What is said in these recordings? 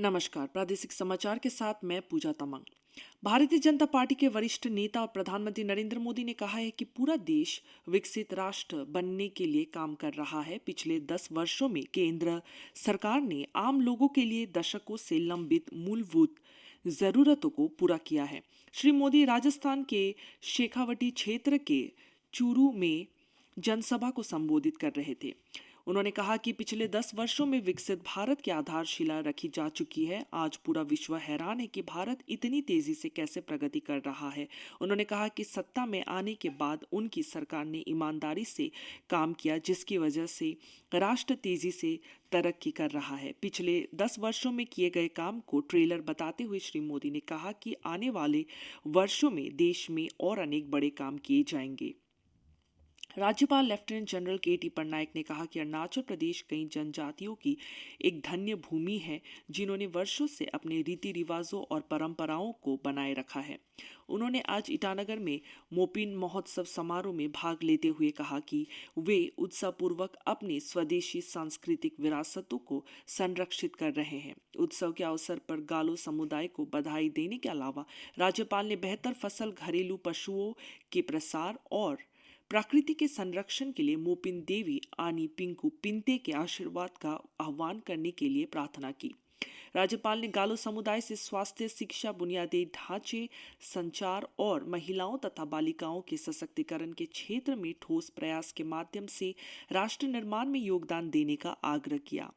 नमस्कार। प्रादेशिक समाचार के साथ मैं पूजा तमंग। भारतीय जनता पार्टी के वरिष्ठ नेता और प्रधानमंत्री नरेंद्र मोदी ने कहा है कि पूरा देश विकसित राष्ट्र बनने के लिए काम कर रहा है। पिछले 10 वर्षों में केंद्र सरकार ने आम लोगों के लिए दशकों से लंबित मूलभूत जरूरतों को पूरा किया है। श्री मोदी राजस्थान के शेखावटी क्षेत्र के चूरू में जनसभा को संबोधित कर रहे थे। उन्होंने कहा कि पिछले 10 वर्षों में विकसित भारत की आधारशिला रखी जा चुकी है। आज पूरा विश्व हैरान है कि भारत इतनी तेजी से कैसे प्रगति कर रहा है। उन्होंने कहा कि सत्ता में आने के बाद उनकी सरकार ने ईमानदारी से काम किया, जिसकी वजह से राष्ट्र तेजी से तरक्की कर रहा है। पिछले 10 वर्षों में किए गए काम को ट्रेलर बताते हुए श्री मोदी ने कहा कि आने वाले वर्षों में देश में और अनेक बड़े काम किए जाएंगे। राज्यपाल लेफ्टिनेंट जनरल के.टी. पटनायक ने कहा कि अरुणाचल प्रदेश कई जनजातियों की एक धन्य भूमि है, जिन्होंने वर्षों से अपने रीति रिवाजों और परंपराओं को बनाए रखा है। उन्होंने आज ईटानगर में मोपिन महोत्सव समारोह में भाग लेते हुए कहा कि वे उत्साहपूर्वक अपनी स्वदेशी सांस्कृतिक विरासतों को संरक्षित कर रहे हैं। उत्सव के अवसर पर गालो समुदाय को बधाई देने के अलावा राज्यपाल ने बेहतर फसल, घरेलू पशुओं के प्रसार और प्रकृति के संरक्षण के लिए मोपिन देवी आनी पिंकू पिंते के आशीर्वाद का आह्वान करने के लिए प्रार्थना की। राज्यपाल ने गालो समुदाय से स्वास्थ्य, शिक्षा, बुनियादी ढांचे, संचार और महिलाओं तथा बालिकाओं के सशक्तिकरण के क्षेत्र में ठोस प्रयास के माध्यम से राष्ट्र निर्माण में योगदान देने का आग्रह किया।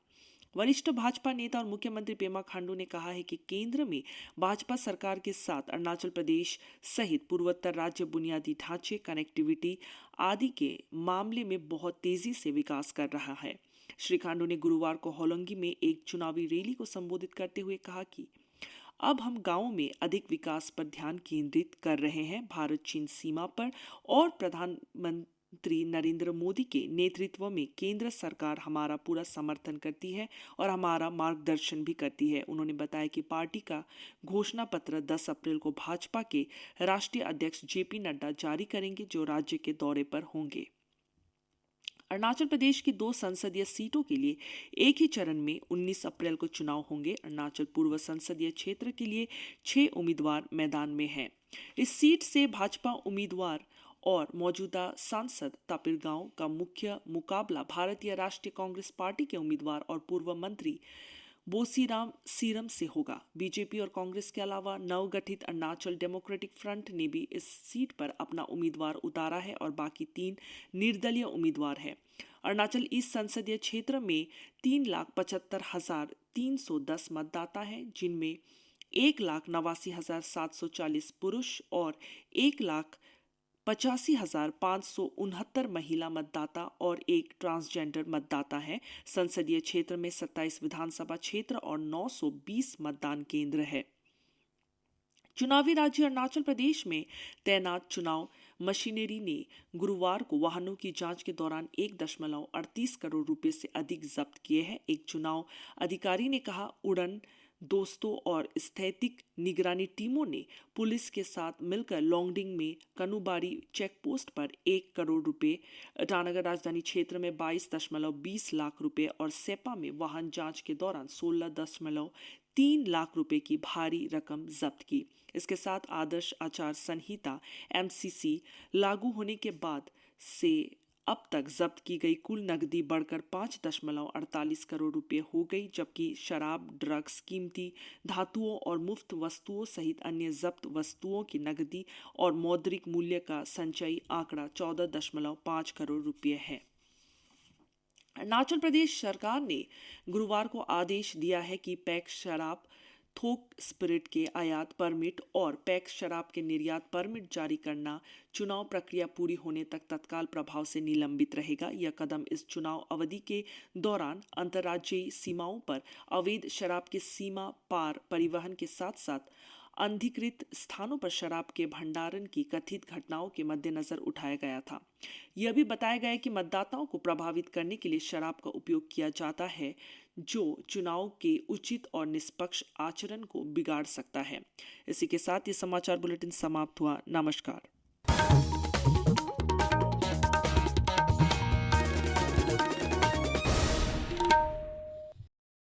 वरिष्ठ भाजपा नेता और मुख्यमंत्री पेमा खांडू ने कहा है कि केंद्र में भाजपा सरकार के साथ अरुणाचल प्रदेश सहित पूर्वोत्तर राज्य बुनियादी ढांचे, कनेक्टिविटी आदि के मामले में बहुत तेजी से विकास कर रहा है। श्री खांडू ने गुरुवार को होलोंगी में एक चुनावी रैली को संबोधित करते हुए कहा कि अब हम गांवों में अधिक विकास पर ध्यान केंद्रित कर रहे हैं। भारत चीन सीमा पर और प्रधानमंत्री नरेंद्र मोदी के नेतृत्व में केंद्र सरकार हमारा पूरा समर्थन करती है और हमारा मार्गदर्शन भी करती है। उन्होंने बताया कि पार्टी का घोषणा पत्र 10 अप्रैल को भाजपा के राष्ट्रीय अध्यक्ष जेपी नड्डा जारी करेंगे, जो राज्य के दौरे पर होंगे। अरुणाचल प्रदेश की 2 संसदीय सीटों के लिए एक ही चरण में 19 अप्रैल को चुनाव होंगे। अरुणाचल पूर्व संसदीय क्षेत्र के लिए 6 उम्मीदवार मैदान में हैं। इस सीट से भाजपा उम्मीदवार और मौजूदा सांसद तापिर गांव का मुख्य मुकाबला भारतीय राष्ट्रीय कांग्रेस पार्टी के उम्मीदवार और पूर्व मंत्री बोसीराम सीरम से होगा। बीजेपी और कांग्रेस के अलावा नवगठित अरुणाचल डेमोक्रेटिक फ्रंट ने भी इस सीट पर अपना उम्मीदवार उतारा है और बाकी 3 निर्दलीय उम्मीदवार हैं। अरुणाचल ईस्ट संसदीय क्षेत्र में 3,75,310 मतदाता हैं, जिनमें 1,89,740 पुरुष और 1,85,569 महिला मतदाता और एक ट्रांसजेंडर मतदाता है। संसदीय क्षेत्र में 27 विधानसभा क्षेत्र और 920 मतदान केंद्र है। चुनावी राज्य अरुणाचल प्रदेश में तैनात चुनाव मशीनरी ने गुरुवार को वाहनों की जांच के दौरान 1.38 करोड़ रुपए से अधिक जब्त किए हैं। एक चुनाव अधिकारी ने कहा, उड़न दोस्तों और स्थैतिक निगरानी टीमों ने पुलिस के साथ मिलकर लोंगडिंग में कनुबारी चेक पोस्ट पर 1 करोड़ रुपए, ईटानगर राजधानी क्षेत्र में 22.20 लाख रुपए और सेपा में वाहन जांच के दौरान 16.3 लाख रुपए की भारी रकम जब्त की। इसके साथ आदर्श आचार संहिता MCC लागू होने के बाद से अब तक जब्त की गई कुल नकदी बढ़कर 5.48 करोड़ रुपए हो गई, जबकि शराब, ड्रग्स, कीमती धातुओं और मुफ्त वस्तुओं सहित अन्य जब्त वस्तुओं की नकदी और मौद्रिक मूल्य का संचयी आंकड़ा 14.5 करोड़ रुपए है। अरुणाचल प्रदेश सरकार ने गुरुवार को आदेश दिया है कि पैक शराब, थोक स्पिरिट के आयात परमिट और पैक शराब के निर्यात परमिट जारी करना चुनाव प्रक्रिया पूरी होने तक तत्काल प्रभाव से निलंबित रहेगा। यह कदम इस चुनाव अवधि के दौरान अंतर्राज्यीय सीमाओं पर अवैध शराब के सीमा पार परिवहन के साथ साथ अनधिकृत स्थानों पर शराब के भंडारण की कथित घटनाओं के मद्देनजर उठाया गया था। यह भी बताया गया कि मतदाताओं को प्रभावित करने के लिए शराब का उपयोग किया जाता है, जो चुनाव के उचित और निष्पक्ष आचरण को बिगाड़ सकता है। इसी के साथ ये समाचार बुलेटिन समाप्त हुआ। नमस्कार।